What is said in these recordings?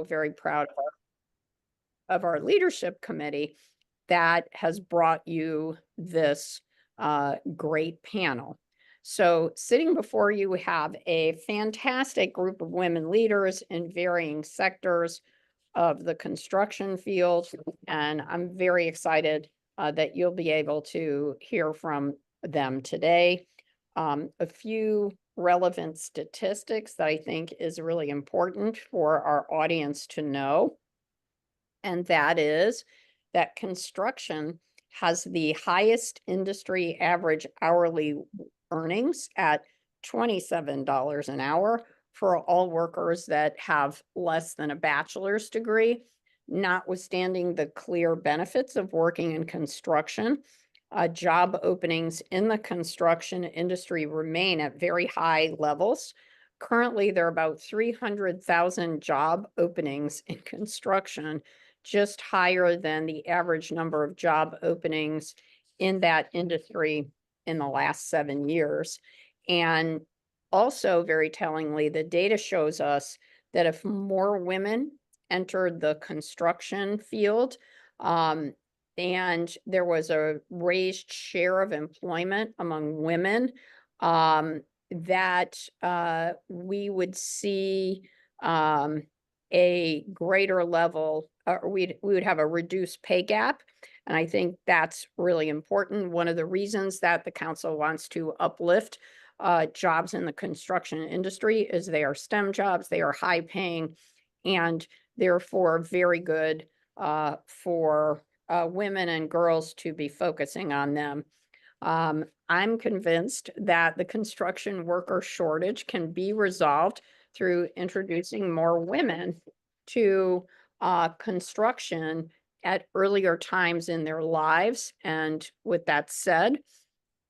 very proud of our leadership committee that has brought you this great panel. So sitting before you, we have a fantastic group of women leaders in varying sectors of the construction field, and I'm very excited that you'll be able to hear from them today. A few relevant statistics that I think is really important for our audience to know, and that is that construction has the highest industry average hourly earnings at $27 an hour for all workers that have less than a bachelor's degree, notwithstanding the clear benefits of working in construction. Job openings in the construction industry remain at very high levels. Currently, there are about 300,000 job openings in construction, just higher than the average number of job openings in that industry in the last 7 years. And also, very tellingly, the data shows us that if more women entered the construction field, and there was a raised share of employment among women, that we would see a greater level, or we would have a reduced pay gap. And I think that's really important. One of the reasons that the council wants to uplift jobs in the construction industry is they are STEM jobs, they are high paying, and therefore very good for women and girls to be focusing on them. I'm convinced that the construction worker shortage can be resolved through introducing more women to construction at earlier times in their lives. And with that said,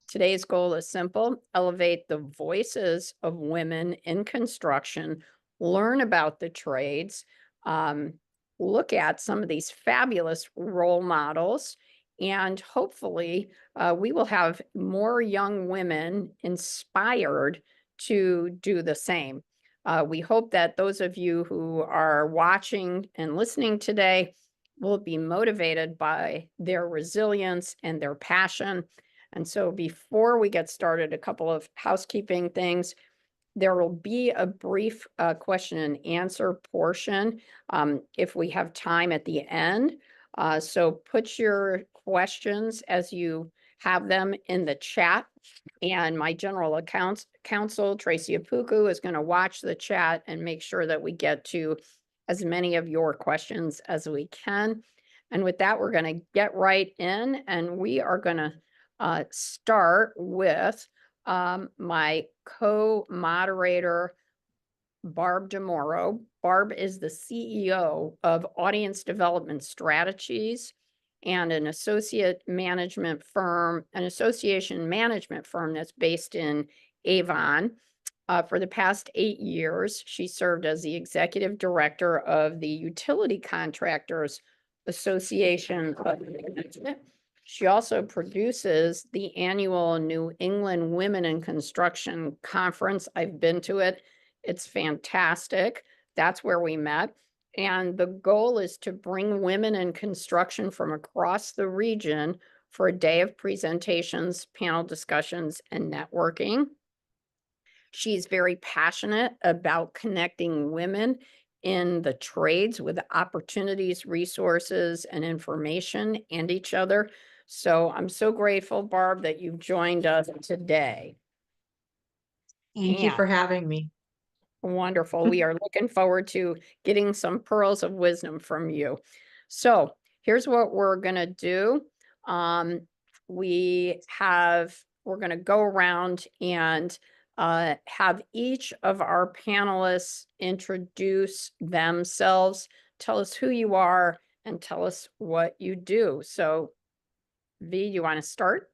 today's goal is simple: elevate the voices of women in construction, learn about the trades, look at some of these fabulous role models, and hopefully we will have more young women inspired to do the same. We hope that those of you who are watching and listening today will be motivated by their resilience and their passion. And so before we get started, a couple of housekeeping things. There will be a brief question and answer portion if we have time at the end. So put your questions as you have them in the chat. And my general counsel, Tracy Apuku, is going to watch the chat and make sure that we get to as many of your questions as we can. And with that, we're going to get right in, and we are going to start with my co-moderator, Barb DeMoro. Barb is the CEO of Audience Development Strategies and an association management firm that's based in Avon. For the past 8 years, she served as the executive director of the Utility Contractors Association of Management. She also produces the annual New England Women in Construction Conference. I've been to it. It's fantastic. That's where we met. And the goal is to bring women in construction from across the region for a day of presentations, panel discussions, and networking. She's very passionate about connecting women in the trades with opportunities, resources, and information, and each other. So I'm so grateful, Barb, that you've joined us today. Thank you for having me. Wonderful. We are looking forward to getting some pearls of wisdom from you. So here's what we're going to do. We're going to go around and have each of our panelists introduce themselves, tell us who you are, and tell us what you do. So, V, you want to start?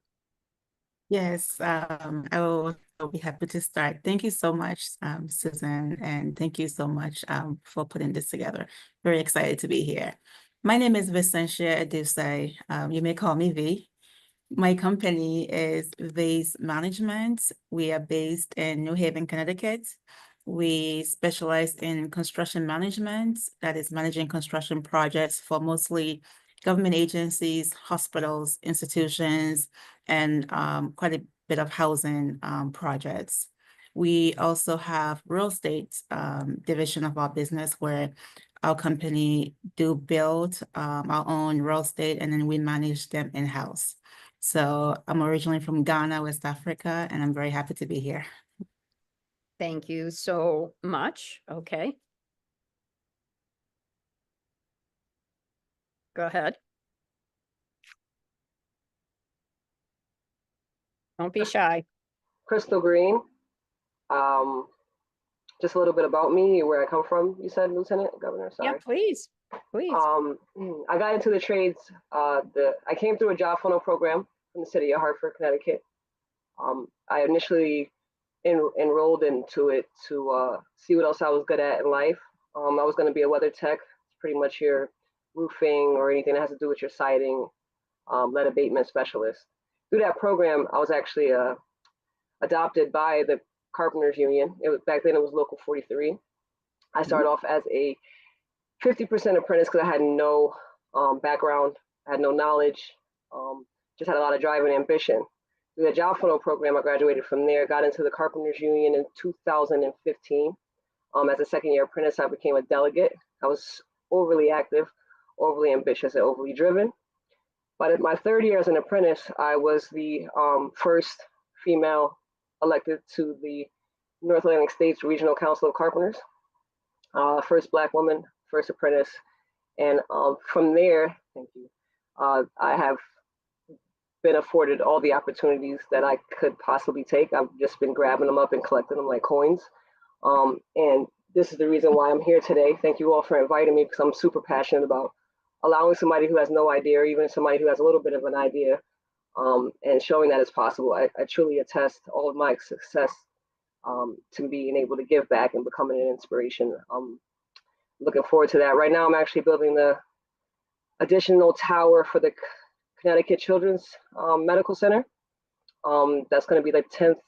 Yes, I will be happy to start. Thank you so much, Susan, and thank you so much for putting this together. Very excited to be here. My name is Vicentia Adusai. You may call me V. My company is Vase Management. We are based in New Haven, Connecticut. We specialize in construction management, that is managing construction projects for mostly government agencies, hospitals, institutions, and quite a bit of housing projects. We also have real estate division of our business where our company do build our own real estate and then we manage them in-house. So I'm originally from Ghana, West Africa, and I'm very happy to be here. Thank you so much. Okay. Go ahead. Don't be shy. Crystal Green. Just a little bit about me, where I come from. You said, Lieutenant Governor. Yeah, Sorry. please, please. I got into the trades. I came through a job funnel program from the city of Hartford, Connecticut. I initially enrolled into it to see what else I was good at in life. I was going to be a weather tech, pretty much your roofing or anything that has to do with your siding, lead abatement specialist. Through that program, I was actually adopted by the Carpenters Union. Back then it was Local 43. I started off as a 50% apprentice because I had no background, I had no knowledge, just had a lot of drive and ambition. Through the job funnel program, I graduated from there, got into the Carpenters Union in 2015. As a second-year apprentice, I became a delegate. I was overly active, overly ambitious, and overly driven. But at my third year as an apprentice, I was the first female elected to the North Atlantic States Regional Council of Carpenters. First Black woman, first apprentice. And from there, thank you, I have been afforded all the opportunities that I could possibly take. I've just been grabbing them up and collecting them like coins. And this is the reason why I'm here today. Thank you all for inviting me because I'm super passionate about allowing somebody who has no idea, or even somebody who has a little bit of an idea, and showing that it's possible. I truly attest all of my success to being able to give back and becoming an inspiration. Looking forward to that. Right now, I'm actually building the additional tower for the Connecticut Children's Medical Center. That's going to be the 10th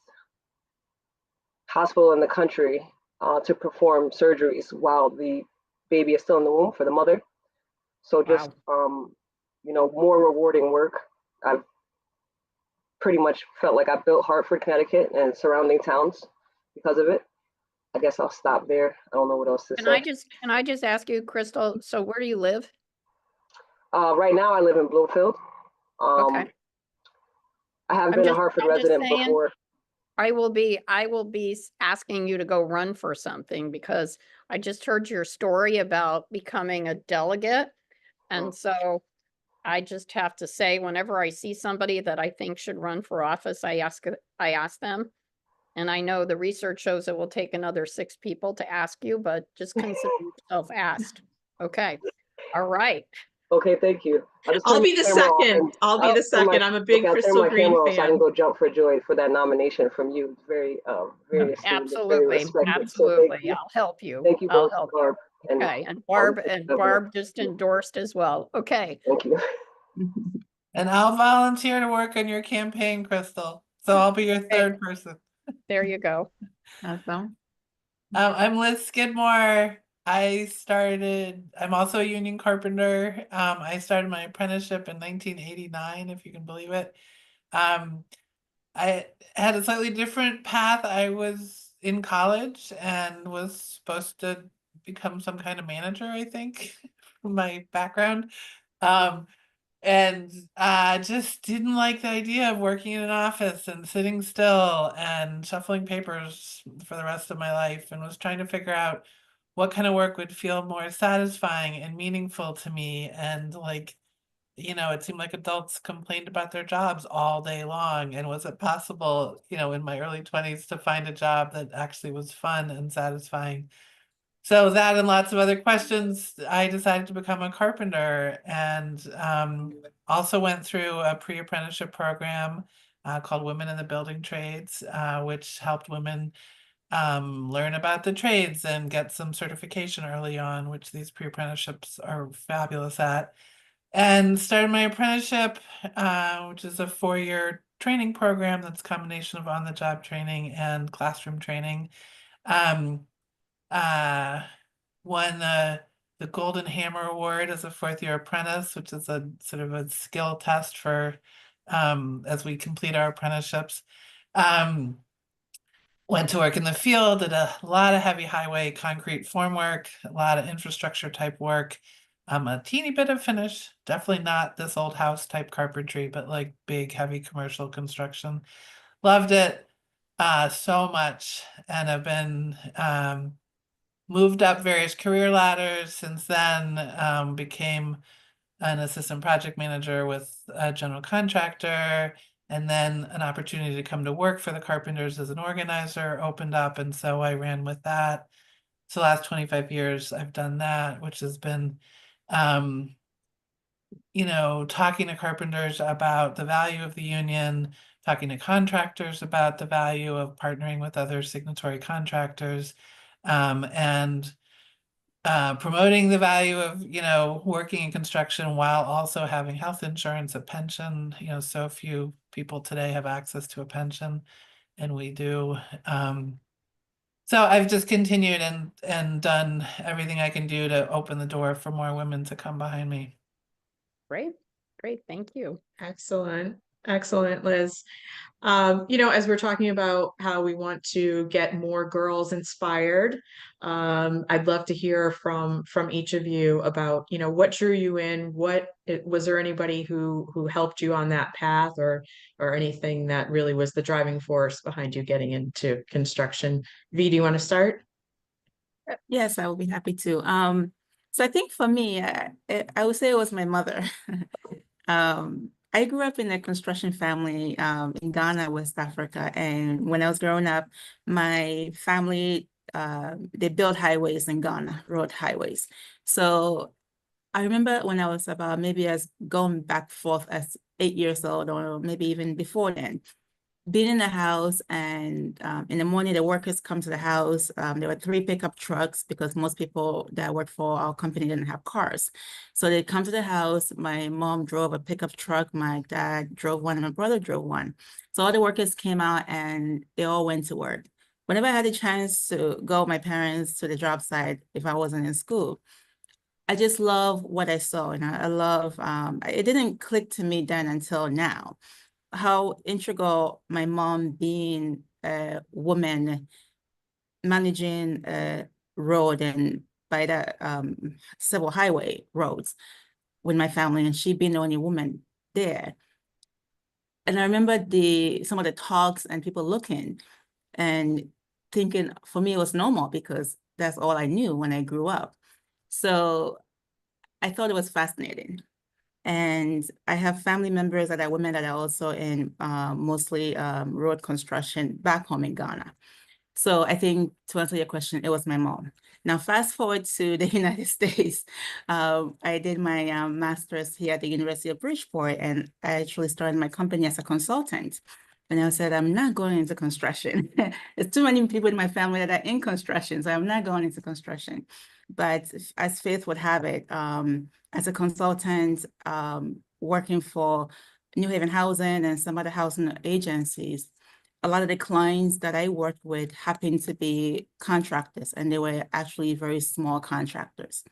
hospital in the country to perform surgeries while the baby is still in the womb for the mother. So just, more rewarding work. I've pretty much felt like I built Hartford, Connecticut and surrounding towns because of it. I guess I'll stop there. I don't know what else to say. Can I just ask you, Crystal, so where do you live? Right now I live in Bloomfield. Okay. I have been a Hartford resident before. I will be asking you to go run for something because I just heard your story about becoming a delegate. And so I just have to say, whenever I see somebody that I think should run for office, I ask them. And I know the research shows it will take another 6 people to ask you, but just consider yourself asked. Okay. All right. Okay, thank you. I'll be the second. I'll be the second. I'm a big Crystal Green fan. So I can go jump for joy for that nomination from you. It's very, very esteemed. Absolutely, very absolutely. So I'll help you. Thank you both, Barb. Okay, and Barb Barb just endorsed as well. Okay. Thank you. And I'll volunteer to work on your campaign, Crystal. So I'll be your third person. There you go. Awesome. I'm Liz Skidmore. I'm also a union carpenter. I started my apprenticeship in 1989, if you can believe it. I had a slightly different path. I was in college and was supposed to become some kind of manager, I think, from my background. And I just didn't like the idea of working in an office and sitting still and shuffling papers for the rest of my life, and was trying to figure out what kind of work would feel more satisfying and meaningful to me. And it seemed like adults complained about their jobs all day long. And was it possible, in my early 20s to find a job that actually was fun and satisfying? So that and lots of other questions, I decided to become a carpenter, and also went through a pre-apprenticeship program called Women in the Building Trades, which helped women learn about the trades and get some certification early on, which these pre-apprenticeships are fabulous at. And started my apprenticeship, which is a 4-year training program that's a combination of on-the-job training and classroom training. Um, won the Golden Hammer Award as a fourth-year apprentice, which is a sort of a skill test for as we complete our apprenticeships. Went to work in the field, did a lot of heavy highway concrete formwork, a lot of infrastructure type work, a teeny bit of finish, definitely not this old house type carpentry, but like big heavy commercial construction. Loved it so much, and have been moved up various career ladders since then. Became an assistant project manager with a general contractor, and then an opportunity to come to work for the Carpenters as an organizer opened up, and so I ran with that. So the last 25 years I've done that, which has been talking to carpenters about the value of the union, talking to contractors about the value of partnering with other signatory contractors, and promoting the value of, working in construction while also having health insurance, a pension. So few people today have access to a pension, and we do. So I've just continued and done everything I can do to open the door for more women to come behind me. Great, great, thank you. Excellent. Excellent, Liz. As we're talking about how we want to get more girls inspired, I'd love to hear from each of you about, what drew you in, was there anybody who helped you on that path, or anything that really was the driving force behind you getting into construction? V, do you want to start? Yes, I will be happy to. So I think for me, I would say it was my mother. I grew up in a construction family in Ghana, West Africa. And when I was growing up, my family, they built highways in Ghana, road highways. So I remember when I was about maybe as going back forth as 8 years old, or maybe even before then, being in the house, and in the morning the workers come to the house. There were 3 pickup trucks because most people that worked for our company didn't have cars. So they come to the house. My mom drove a pickup truck, my dad drove one, and my brother drove one. So all the workers came out and they all went to work. Whenever I had a chance to go with my parents to the job site, if I wasn't in school, I just love what I saw, and I love, it didn't click to me then until now, how integral my mom being a woman managing a road, and by the civil highway roads with my family, and she being the only woman there. And I remember some of the talks and people looking and thinking, for me, it was normal because that's all I knew when I grew up. So I thought it was fascinating. And I have family members that are women that are also in mostly road construction back home in Ghana. So I think, to answer your question, it was my mom. Now, fast forward to the United States. I did my master's here at the University of Bridgeport, and I actually started my company as a consultant. And I said, I'm not going into construction. There's too many people in my family that are in construction, so I'm not going into construction. But as fate would have it, as a consultant, working for New Haven Housing and some other housing agencies, a lot of the clients that I worked with happened to be contractors, and they were actually very small contractors.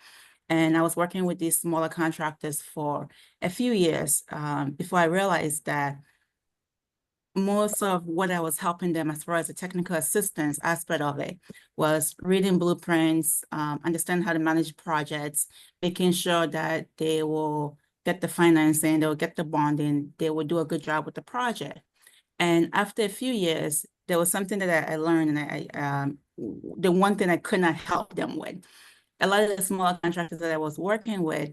And I was working with these smaller contractors for a few years before I realized that most of what I was helping them as far as the technical assistance aspect of it was reading blueprints, understand how to manage projects, making sure that they will get the financing, they will get the bonding, they will do a good job with the project. And after a few years, there was something that I learned, and the one thing I could not help them with. A lot of the small contractors that I was working with,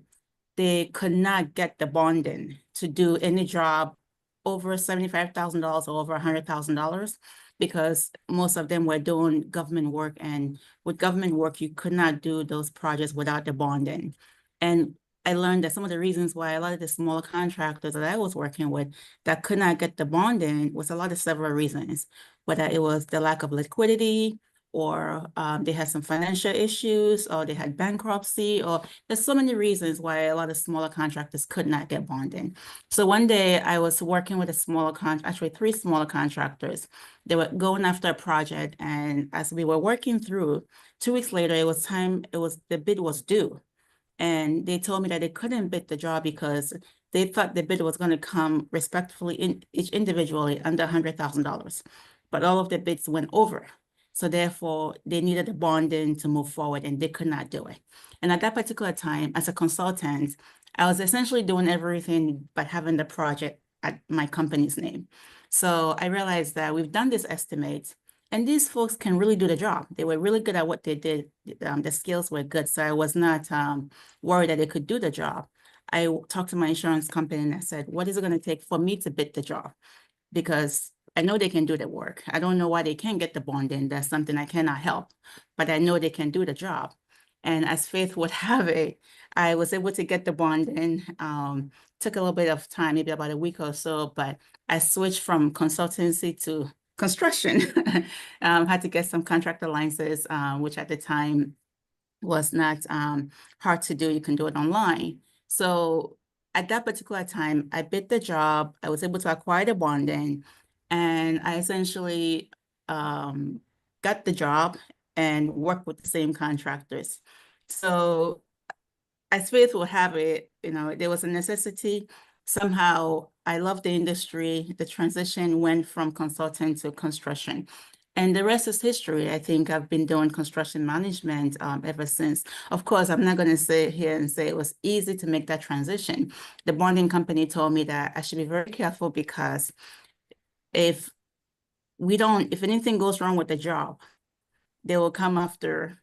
they could not get the bonding to do any job over $75,000 or over $100,000, because most of them were doing government work, and with government work, you could not do those projects without the bonding. And I learned that some of the reasons why a lot of the smaller contractors that I was working with that could not get the bonding was a lot of several reasons, whether it was the lack of liquidity, or they had some financial issues, or they had bankruptcy, or there's so many reasons why a lot of smaller contractors could not get bonding. So one day I was working with a smaller actually 3 smaller contractors. They were going after a project, and as we were working through, 2 weeks later, the bid was due. And they told me that they couldn't bid the job because they thought the bid was going to come respectfully each individually under $100,000. But all of the bids went over. So therefore, they needed a bonding to move forward, and they could not do it. And at that particular time, as a consultant, I was essentially doing everything but having the project at my company's name. So I realized that we've done this estimate, and these folks can really do the job. They were really good at what they did. The skills were good. So I was not worried that they could do the job. I talked to my insurance company and I said, what is it going to take for me to bid the job? Because I know they can do the work. I don't know why they can't get the bonding. That's something I cannot help, but I know they can do the job. And as fate would have it, I was able to get the bonding. Took a little bit of time, maybe about a week or so, but I switched from consultancy to construction. Had to get some contractor licenses, which at the time was not hard to do. You can do it online. So at that particular time, I bid the job. I was able to acquire the bonding, and I essentially got the job and worked with the same contractors. So as fate will have it, there was a necessity. Somehow I love the industry. The transition went from consultant to construction. And the rest is history. I think I've been doing construction management ever since. Of course, I'm not going to sit here and say it was easy to make that transition. The bonding company told me that I should be very careful because if anything goes wrong with the job, they will come after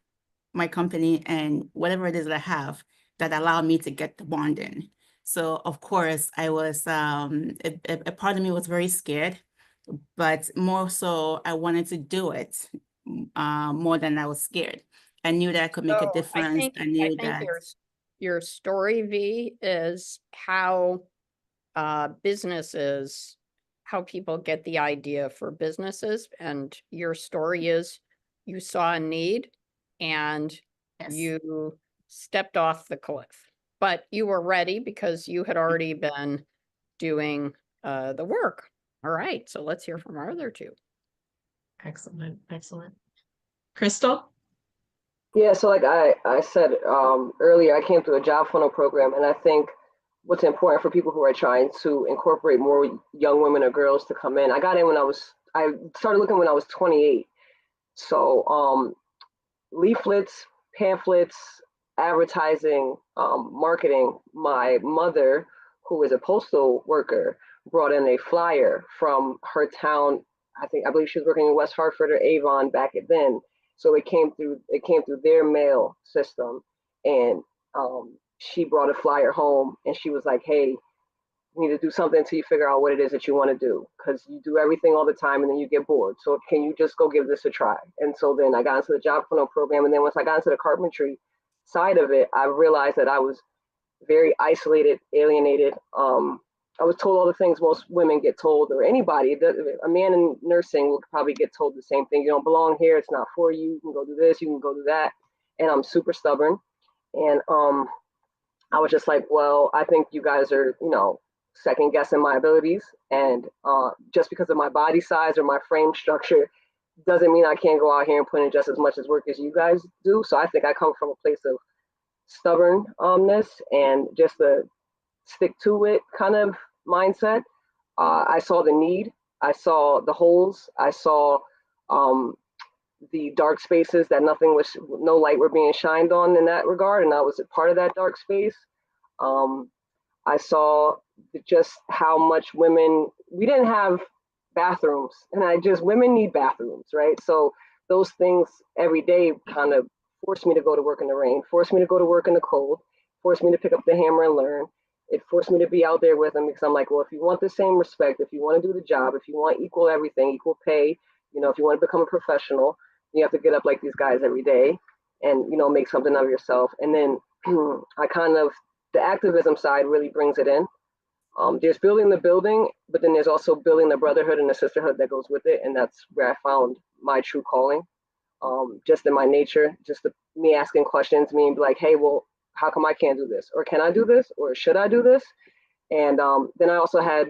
my company and whatever it is that I have that allowed me to get the bonding. So of course I was, a part of me was very scared, but more so I wanted to do it more than I was scared. I knew that I could make a So difference. I knew that. Your story, V, is how businesses, how people get the idea for businesses, and your story is you saw a need and Yes. you stepped off the cliff, but you were ready because you had already been doing the work. All right, so let's hear from our other two. Excellent, excellent. Crystal? Yeah, so like I said earlier, I came through a job funnel program, and I think what's important for people who are trying to incorporate more young women or girls to come in. I got in I started looking when I was 28. So leaflets, pamphlets, advertising, marketing. My mother, who is a postal worker, brought in a flyer from her town. I believe she was working in West Hartford or Avon back then. So it came through their mail system, and she brought a flyer home, and she was like, hey, you need to do something until you figure out what it is that you want to do, because you do everything all the time and then you get bored. So can you just go give this a try? And so then I got into the job funnel program, and then once I got into the carpentry side of it, I realized that I was very isolated, alienated. I was told all the things most women get told, or anybody. A man in nursing will probably get told the same thing. You don't belong here. It's not for you. You can go do this. You can go do that. And I'm super stubborn. And I was just like, well, I think you guys are, second guessing my abilities. And just because of my body size or my frame structure doesn't mean I can't go out here and put in just as much as work as you guys do. So I think I come from a place of stubbornness and just the stick to it kind of mindset. I saw the need. I saw the holes. I saw the dark spaces that no light were being shined on in that regard. And I was a part of that dark space. I saw just how much we didn't have bathrooms, and women need bathrooms, right? So those things every day kind of forced me to go to work in the rain, forced me to go to work in the cold, forced me to pick up the hammer and learn. It forced me to be out there with them, because I'm like, well, if you want the same respect, if you want to do the job, if you want equal everything, equal pay, if you want to become a professional, you have to get up like these guys every day and, make something of yourself. And then the activism side really brings it in. There's building the building, but then there's also building the brotherhood and the sisterhood that goes with it. And that's where I found my true calling. just in my nature, me asking questions, me and be like, hey, well, how come I can't do this? Or can I do this? Or should I do this? And then I also had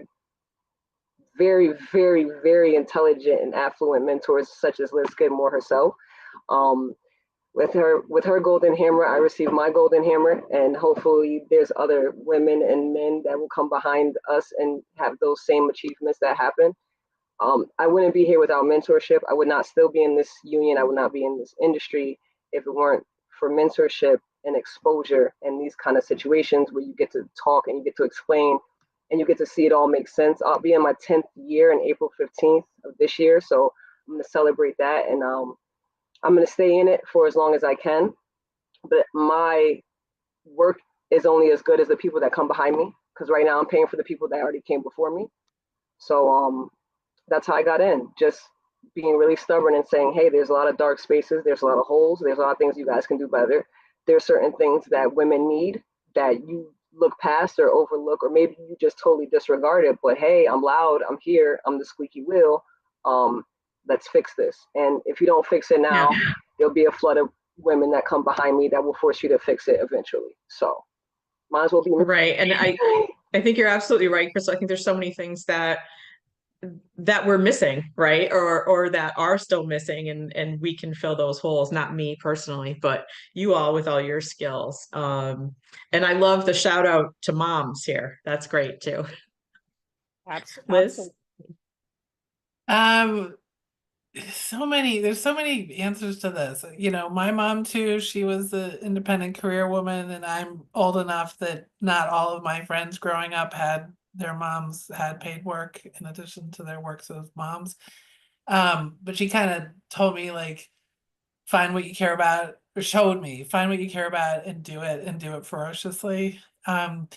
very, very, very intelligent and affluent mentors such as Liz Skidmore herself. Um, with her golden hammer, I received my golden hammer, and hopefully there's other women and men that will come behind us and have those same achievements that happen. I wouldn't be here without mentorship. I would not still be in this union. I would not be in this industry if it weren't for mentorship and exposure and these kind of situations where you get to talk and you get to explain and you get to see it all make sense. I'll be in my 10th year in April 15th of this year. So I'm going to celebrate that, and I'm going to stay in it for as long as I can. But my work is only as good as the people that come behind me, because right now I'm paying for the people that already came before me. So that's how I got in, just being really stubborn and saying, hey, there's a lot of dark spaces, there's a lot of holes, there's a lot of things you guys can do better. There's certain things that women need that you look past or overlook, or maybe you just totally disregard it. But hey, I'm loud, I'm here, I'm the squeaky wheel. Let's fix this. And if you don't fix it now, there'll be a flood of women that come behind me that will force you to fix it eventually. So might as well be Right. And I think you're absolutely right, Chris. I think there's so many things that we're missing, right? Or that are still missing, and we can fill those holes, not me personally, but you all with all your skills. And I love the shout out to moms here. That's great too. Liz? There's so many answers to this. You know, my mom too, she was an independent career woman, and I'm old enough that not all of my friends growing up had their moms had paid work in addition to their works as moms. But she kind of told me, like, find what you care about, or showed me, find what you care about and do it ferociously. And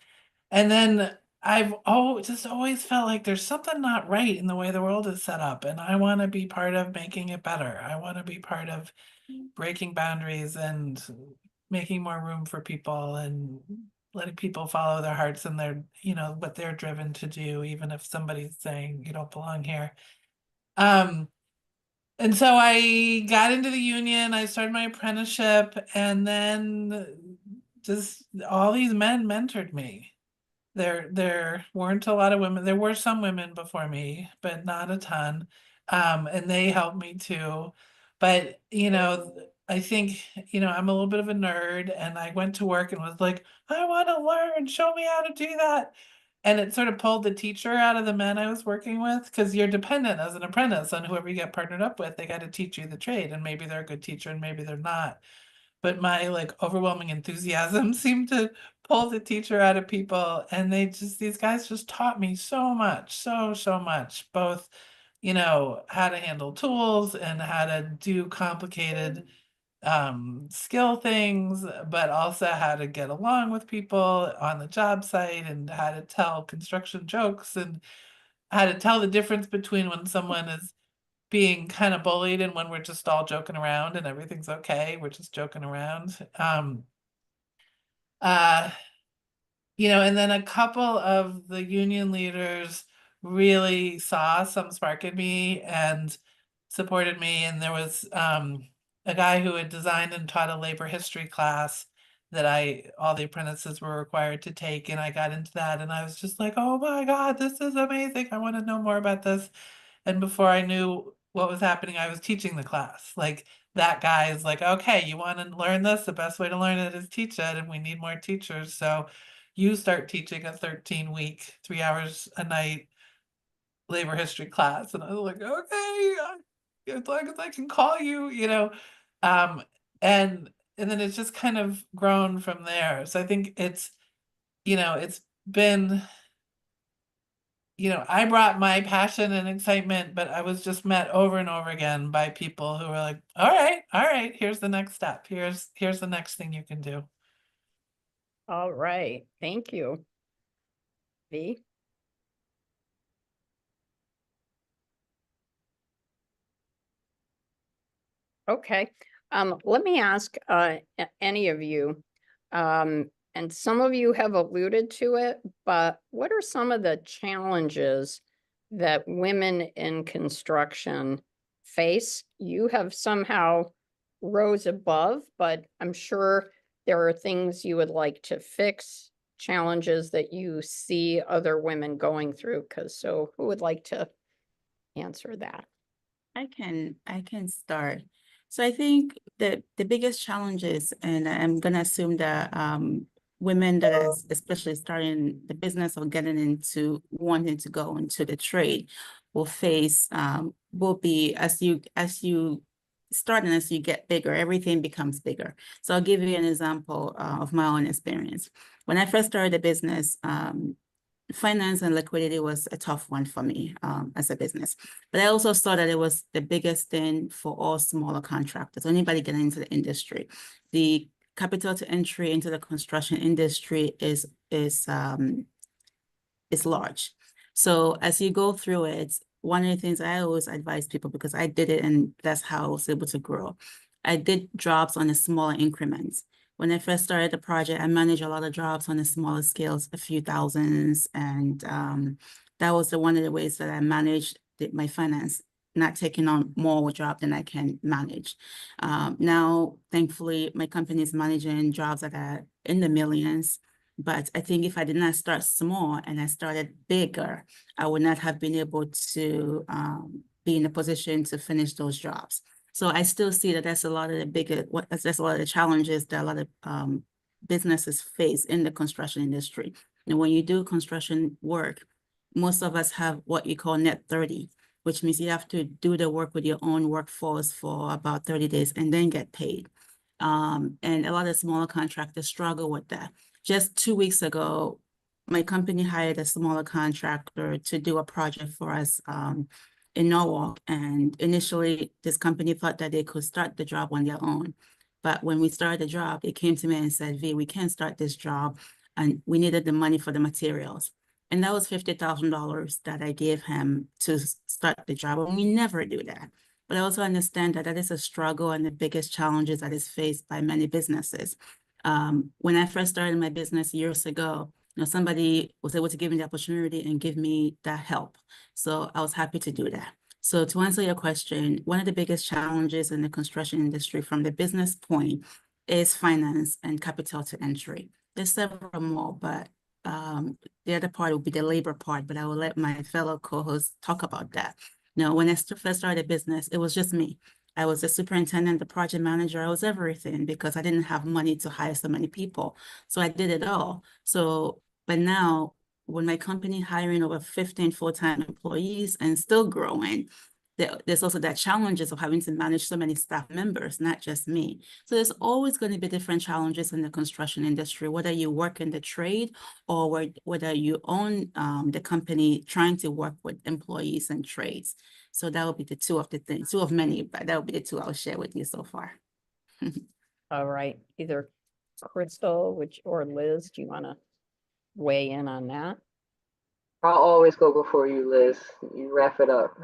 then I've just always felt like there's something not right in the way the world is set up, and I want to be part of making it better. I want to be part of breaking boundaries and making more room for people and letting people follow their hearts and their, you know, what they're driven to do, even if somebody's saying you don't belong here. And so I got into the union, I started my apprenticeship, and then just all these men mentored me. There weren't a lot of women. There were some women before me, but not a ton. And they helped me too. But, you know, I think, you know, I'm a little bit of a nerd, and I went to work and was like, I want to learn, show me how to do that. And it sort of pulled the teacher out of the men I was working with, because you're dependent as an apprentice on whoever you get partnered up with. They got to teach you the trade, and maybe they're a good teacher and maybe they're not. But my like overwhelming enthusiasm seemed to pull the teacher out of people, and these guys just taught me so much, so much, both, you know, how to handle tools and how to do complicated skill things, but also how to get along with people on the job site, and how to tell construction jokes, and how to tell the difference between when someone is being kind of bullied and when we're just all joking around and everything's okay, we're just joking around. Uh you know, and then a couple of the union leaders really saw some spark in me and supported me. And there was a guy who had designed and taught a labor history class that all the apprentices were required to take. And I got into that, and I was just like, oh my God, this is amazing. I want to know more about this. And before I knew what was happening, I was teaching the class. Like, that guy is like, okay, you want to learn this? The best way to learn it is teach it, and we need more teachers. So you start teaching a 13-week, 3 hours a night labor history class. And I was like, okay, as long as I can call you, you know. And then it's just kind of grown from there. So I think it's, you know, it's been, you know, I brought my passion and excitement, but I was just met over and over again by people who were like, all right, here's the next step. Here's the next thing you can do. All right, thank you. V? Okay, let me ask any of you, and some of you have alluded to it, but what are some of the challenges that women in construction face? You have somehow rows above, but I'm sure there are things you would like to fix, challenges that you see other women going through, because so who would like to answer that? I can start. So I think the biggest challenges, and I'm gonna assume that women that are especially starting the business or getting into wanting to go into the trade will face will be as you start and as you get bigger, everything becomes bigger. So I'll give you an example of my own experience. When I first started the business, finance and liquidity was a tough one for me as a business. But I also saw that it was the biggest thing for all smaller contractors, anybody getting into the industry. The capital to entry into the construction industry is large. So as you go through it, one of the things I always advise people, because I did it and that's how I was able to grow. I did jobs on a smaller increments. When I first started the project, I managed a lot of jobs on a smaller scales, a few thousands. And that was one of the ways that I managed my finance, not taking on more job than I can manage. Now, thankfully, my company is managing jobs that are in the millions. But I think if I did not start small and I started bigger, I would not have been able to be in a position to finish those jobs. So I still see that that's a lot of the that's a lot of the challenges that a lot of businesses face in the construction industry. And when you do construction work, most of us have what you call net 30, which means you have to do the work with your own workforce for about 30 days and then get paid. And a lot of smaller contractors struggle with that. Just 2 weeks ago, my company hired a smaller contractor to do a project for us in Norwalk. And initially, this company thought that they could start the job on their own. But when we started the job, they came to me and said, V, we can't start this job. And we needed the money for the materials. And that was $50,000 that I gave him to start the job. And we never do that. But I also understand that that is a struggle and the biggest challenges that is faced by many businesses. When I first started my business years ago, somebody was able to give me the opportunity and give me that help. So I was happy to do that. So to answer your question, one of the biggest challenges in the construction industry from the business point is finance and capital to entry. There's several more, but the other part will be the labor part, but I will let my fellow co-hosts talk about that. When I first started a business, it was just me. I was the superintendent, the project manager, I was everything because I didn't have money to hire so many people. So I did it all. But now when my company hiring over 15 full-time employees and still growing, there's also that challenges of having to manage so many staff members, not just me. So there's always going to be different challenges in the construction industry, whether you work in the trade or whether you own the company trying to work with employees and trades. So that will be the two of many, but that will be the two I'll share with you so far. All right, either Crystal, or Liz, do you want to weigh in on that? I'll always go before you, Liz. You wrap it up.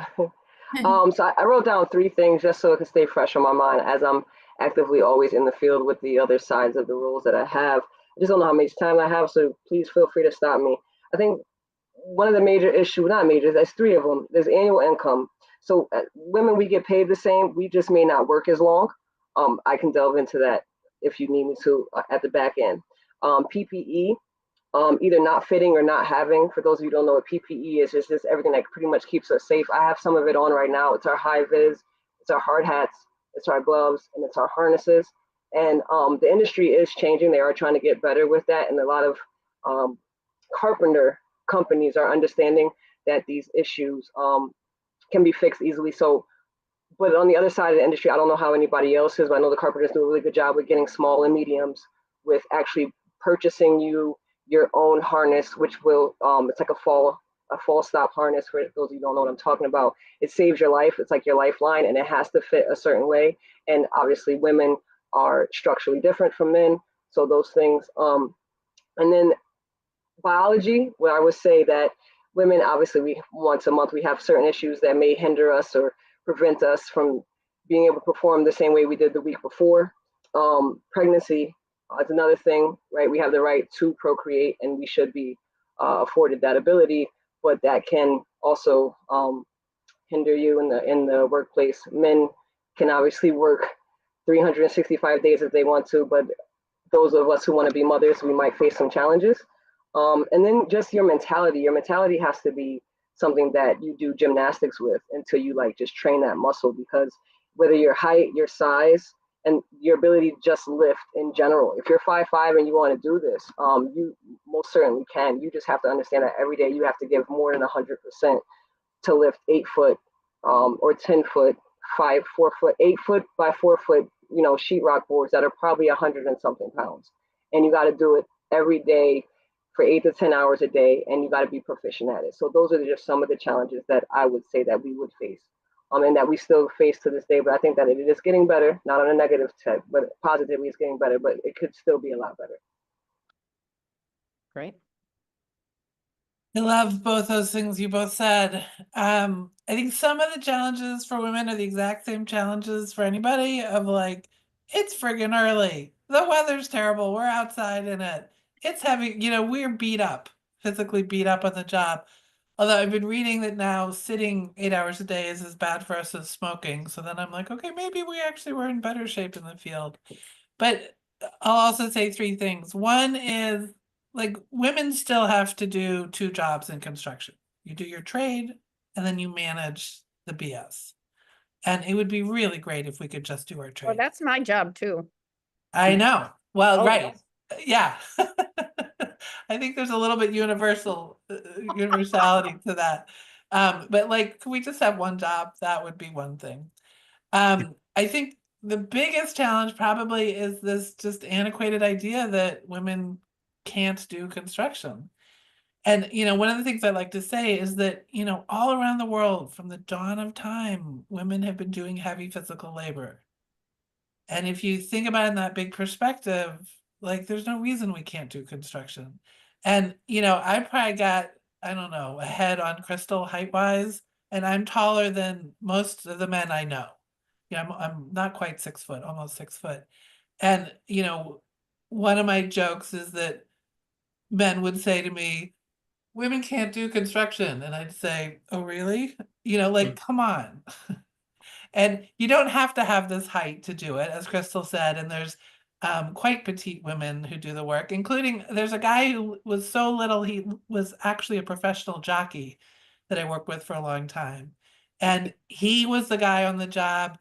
So I wrote down 3 things just so it can stay fresh on my mind as I'm actively always in the field with the other sides of the roles that I have. I just don't know how much time I have, so please feel free to stop me. I think one of the major issues, not major, there's 3 of them. There's annual income. So women, we get paid the same. We just may not work as long. I can delve into that if you need me to at the back end. PPE. Either not fitting or not having. For those of you who don't know what PPE is, it's just everything that pretty much keeps us safe. I have some of it on right now. It's our high vis, it's our hard hats, it's our gloves, and it's our harnesses. And the industry is changing. They are trying to get better with that. And a lot of carpenter companies are understanding that these issues can be fixed easily. So, but on the other side of the industry, I don't know how anybody else is, but I know the carpenters do a really good job with getting small and mediums with actually purchasing your own harness, which will it's like a fall stop harness. For those of you who don't know what I'm talking about, it saves your life. It's like your lifeline, and it has to fit a certain way. And obviously women are structurally different from men, so those things. And then biology, where I would say that women, obviously we once a month we have certain issues that may hinder us or prevent us from being able to perform the same way we did the week before. Pregnancy, it's another thing, right? We have the right to procreate, and we should be afforded that ability, but that can also hinder you in the workplace. Men can obviously work 365 days if they want to, but those of us who want to be mothers, we might face some challenges. And then just your mentality. Your mentality has to be something that you do gymnastics with until you like just train that muscle, because whether your height, your size, and your ability to just lift in general. If you're 5'5" and you want to do this, you most certainly can. You just have to understand that every day you have to give more than 100% to lift 8 foot or 10 foot, 4 foot, 8 foot by 4 foot, sheetrock boards that are probably 100 and something pounds. And you got to do it every day for 8 to 10 hours a day, and you got to be proficient at it. So those are just some of the challenges that I would say that we would face. And that we still face to this day, but I think that it is getting better, not on a negative type, but positively it's getting better, but it could still be a lot better. Great. I love both those things you both said. I think some of the challenges for women are the exact same challenges for anybody of like, it's friggin' early. The weather's terrible. We're outside in it. It's heavy. We're beat up, physically beat up on the job. Although I've been reading that now sitting 8 hours a day is as bad for us as smoking. So then I'm like, okay, maybe we actually were in better shape in the field. But I'll also say 3 things. One is like women still have to do 2 jobs in construction. You do your trade and then you manage the BS. And it would be really great if we could just do our Well, trade. that's my job too. I know. Well, Oh, right. Yeah. I think there's a little bit universality to that. But like, can we just have one job? That would be one thing. I think the biggest challenge probably is this just antiquated idea that women can't do construction. And, one of the things I like to say is that, all around the world from the dawn of time, women have been doing heavy physical labor. And if you think about it in that big perspective, like there's no reason we can't do construction. And, I probably got, I don't know, ahead on Crystal height-wise, and I'm taller than most of the men I know. I'm not quite 6 foot, almost 6 foot. And, one of my jokes is that men would say to me, women can't do construction. And I'd say, oh, really? Come on. And you don't have to have this height to do it, as Crystal said. And there's quite petite women who do the work, including there's a guy who was so little, he was actually a professional jockey that I worked with for a long time. And he was the guy on the job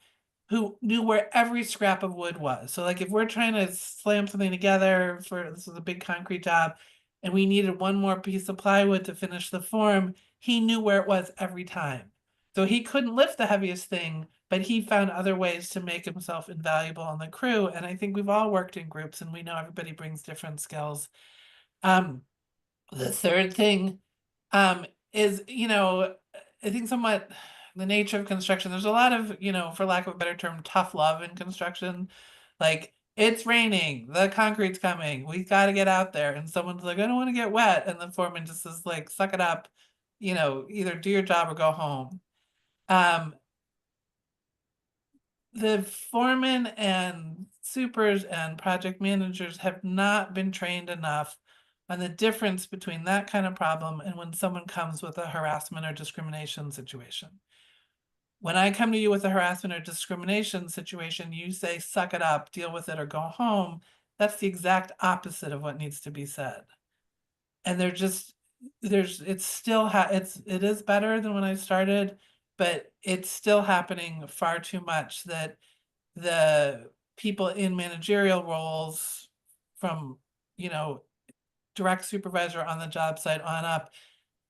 who knew where every scrap of wood was. So like if we're trying to slam something together this was a big concrete job and we needed one more piece of plywood to finish the form, he knew where it was every time. So he couldn't lift the heaviest thing, but he found other ways to make himself invaluable on the crew. And I think we've all worked in groups and we know everybody brings different skills. The third thing is, I think somewhat the nature of construction, there's a lot of, for lack of a better term, tough love in construction. Like, it's raining, the concrete's coming, we got to get out there. And someone's like, I don't want to get wet. And the foreman just is like, suck it up, either do your job or go home. The foremen and supers and project managers have not been trained enough on the difference between that kind of problem and when someone comes with a harassment or discrimination situation. When I come to you with a harassment or discrimination situation, you say, suck it up, deal with it, or go home. That's the exact opposite of what needs to be said. And it is better than when I started, but it's still happening far too much that the people in managerial roles from, direct supervisor on the job site on up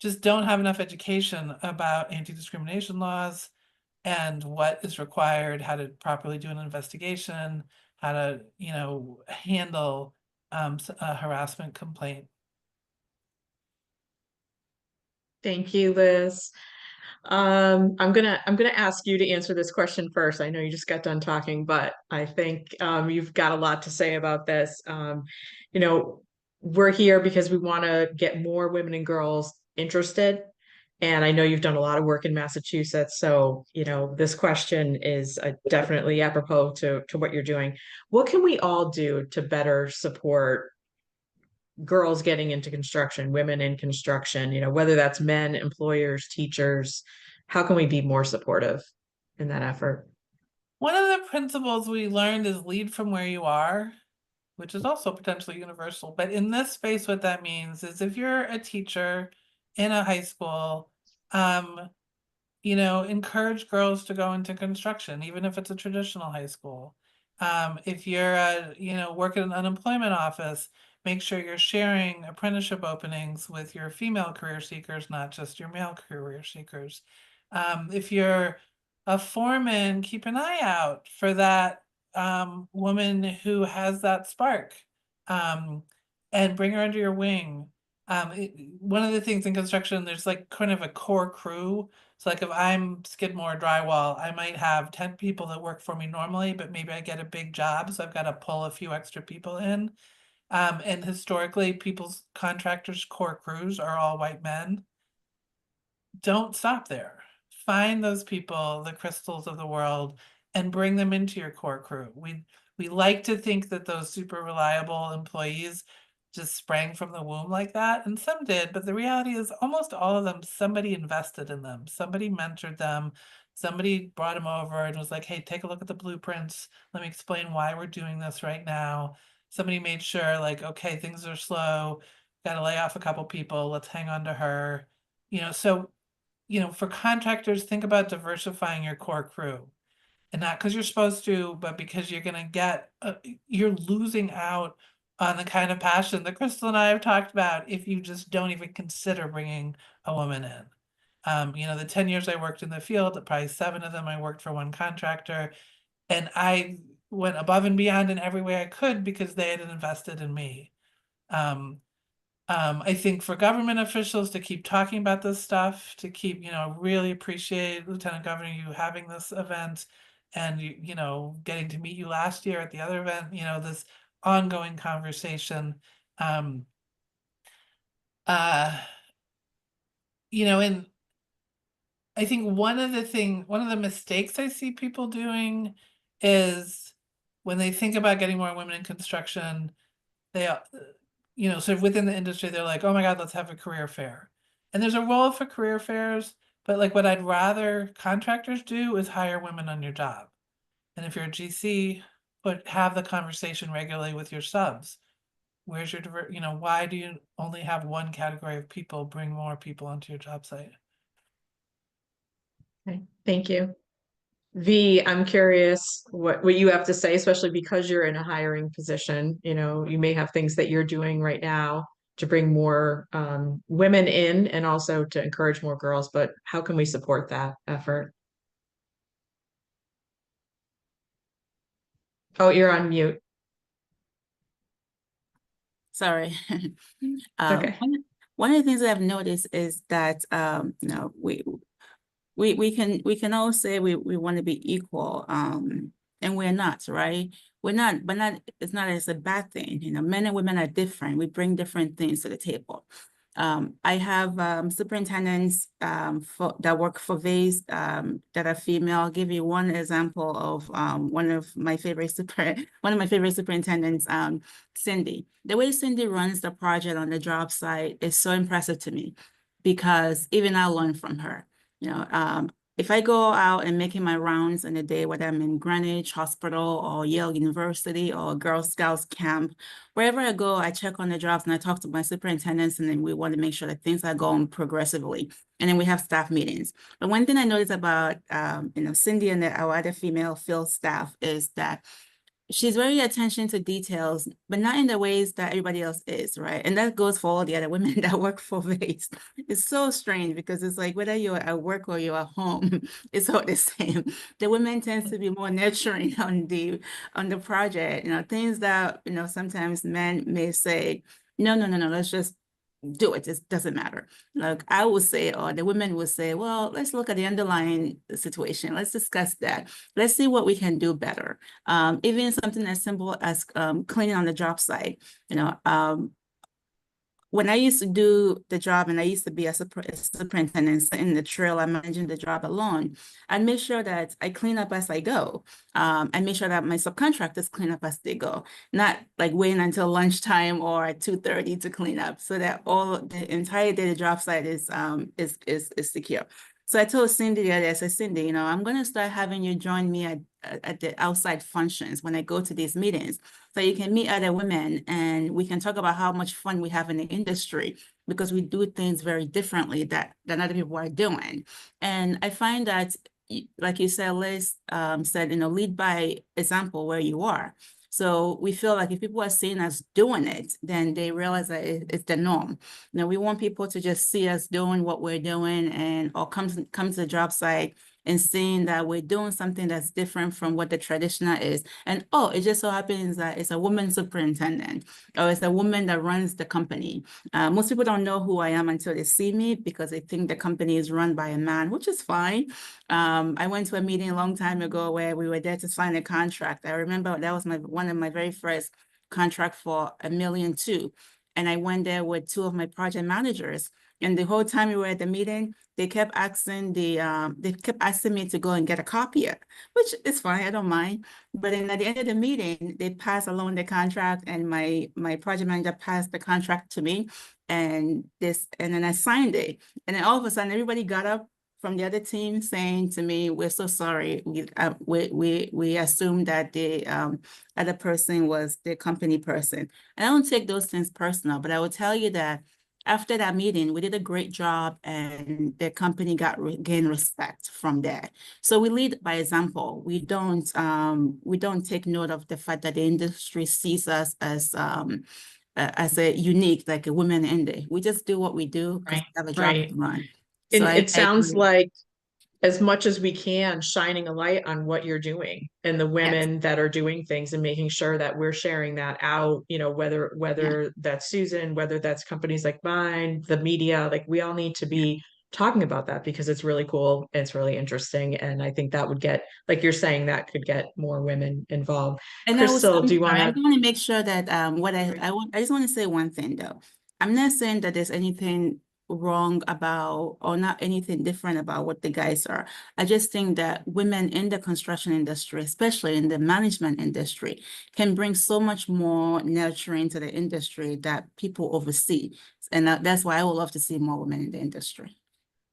just don't have enough education about anti-discrimination laws and what is required, how to properly do an investigation, how to, handle a harassment complaint. Thank you, Liz. I'm gonna ask you to answer this question first. I know you just got done talking, but I think you've got a lot to say about this. We're here because we want to get more women and girls interested. And I know you've done a lot of work in Massachusetts, so this question is definitely apropos to what you're doing. What can we all do to better support girls getting into construction, women in construction, whether that's men, employers, teachers? How can we be more supportive in that effort? One of the principles we learned is lead from where you are, which is also potentially universal. But in this space, what that means is if you're a teacher in a high school, encourage girls to go into construction, even if it's a traditional high school. If you're work at an unemployment office, make sure you're sharing apprenticeship openings with your female career seekers, not just your male career seekers. If you're a foreman, keep an eye out for that woman who has that spark, and bring her under your wing. One of the things in construction, there's like kind of a core crew. So like if I'm Skidmore drywall, I might have 10 people that work for me normally, but maybe I get a big job, so I've got to pull a few extra people in. And historically, people's contractors' core crews are all white men. Don't stop there. Find those people, the Crystals of the world, and bring them into your core crew. We like to think that those super reliable employees just sprang from the womb like that, and some did, but the reality is almost all of them, somebody invested in them, somebody mentored them, somebody brought them over and was like, hey, take a look at the blueprints, let me explain why we're doing this right now. Somebody made sure, like, okay, things are slow, gotta lay off a couple people, let's hang on to her. So for contractors, think about diversifying your core crew. And not because you're supposed to, but because you're going to you're losing out on the kind of passion that Crystal and I have talked about if you just don't even consider bringing a woman in. The 10 years I worked in the field, probably 7 of them I worked for one contractor, and I went above and beyond in every way I could because they had invested in me. I think for government officials to keep talking about this stuff, to keep, really appreciate Lieutenant Governor, you having this event and, getting to meet you last year at the other event, this ongoing conversation. And I think one of the mistakes I see people doing is when they think about getting more women in construction, they sort of within the industry, they're like, oh my God, let's have a career fair. And there's a role for career fairs, but like what I'd rather contractors do is hire women on your job. And if you're a GC, have the conversation regularly with your subs. Where's your why do you only have one category of people? Bring more people onto your job site. Okay, thank you. V, I'm curious what you have to say, especially because you're in a hiring position. You may have things that you're doing right now to bring more women in and also to encourage more girls, but how can we support that effort? Oh, you're on mute. Sorry. Okay. One of the things that I've noticed is that we can all say we want to be equal, and we're not, right? We're not, but it's not as a bad thing. Men and women are different. We bring different things to the table. I have superintendents that work for VASE that are female. I'll give you one example of one of my favorite superintendents, Cindy. The way Cindy runs the project on the job site is so impressive to me because even I learned from her. If I go out and making my rounds in a day, whether I'm in Greenwich Hospital or Yale University or Girl Scouts camp, wherever I go, I check on the jobs and I talk to my superintendents, and then we want to make sure that things are going progressively. And then we have staff meetings. But one thing I noticed about Cindy and our other female field staff is that she's very attention to details, but not in the ways that everybody else is, right? And that goes for all the other women that work for VASE. It's so strange because it's like whether you're at work or you're at home, it's all the same. The women tend to be more nurturing on the project, things that sometimes men may say, no, let's just do it. It doesn't matter. Like I would say, or the women would say, well, let's look at the underlying situation. Let's discuss that. Let's see what we can do better. Even something as simple as cleaning on the job site. When I used to do the job and I used to be a superintendent in the trail, I'm managing the job alone, I'd make sure that I clean up as I go. I make sure that my subcontractors clean up as they go, not like waiting until lunchtime or at 2:30 to clean up, so that the entire day the job site is secure. So I told Cindy the other day, I said, Cindy, you know, I'm going to start having you join me at the outside functions when I go to these meetings. So you can meet other women and we can talk about how much fun we have in the industry because we do things very differently than other people are doing. And I find that, like you said, Liz said, you know, lead by example where you are. So we feel like if people are seeing us doing it, then they realize that it's the norm. You know, we want people to just see us doing what we're doing and or come to the job site and seeing that we're doing something that's different from what the traditional is. And oh, it just so happens that it's a woman superintendent or it's a woman that runs the company. Most people don't know who I am until they see me because they think the company is run by a man, which is fine. I went to a meeting a long time ago where we were there to sign a contract. I remember that was one of my very first contract for $1.2 million. And I went there with two of my project managers. And the whole time we were at the meeting, they kept asking me to go and get a copy, which is fine, I don't mind. But then at the end of the meeting, they passed along the contract and my project manager passed the contract to me and then I signed it. And then all of a sudden everybody got up from the other team saying to me, we're so sorry. We assumed that the other person was the company person. And I don't take those things personal, but I will tell you that after that meeting, we did a great job and the company gained respect from there. So we lead by example. We don't take note of the fact that the industry sees us as a unique, like a women indie. We just do what we do because we have a job to run. So And it I sounds agree. like as much as we can, shining a light on what you're doing and the women that are doing things and making sure that we're sharing that out, you know, whether that's Susan, whether that's companies like mine, the media, like we all need to be talking about that because it's really cool. It's really interesting. And I think that would get, like you're saying, that could get more women involved. And Crystal, do you want I to? want to make sure that I just want to say one thing though. I'm not saying that there's anything wrong about or not anything different about what the guys are. I just think that women in the construction industry, especially in the management industry, can bring so much more nurturing to the industry that people oversee. And that's why I would love to see more women in the industry.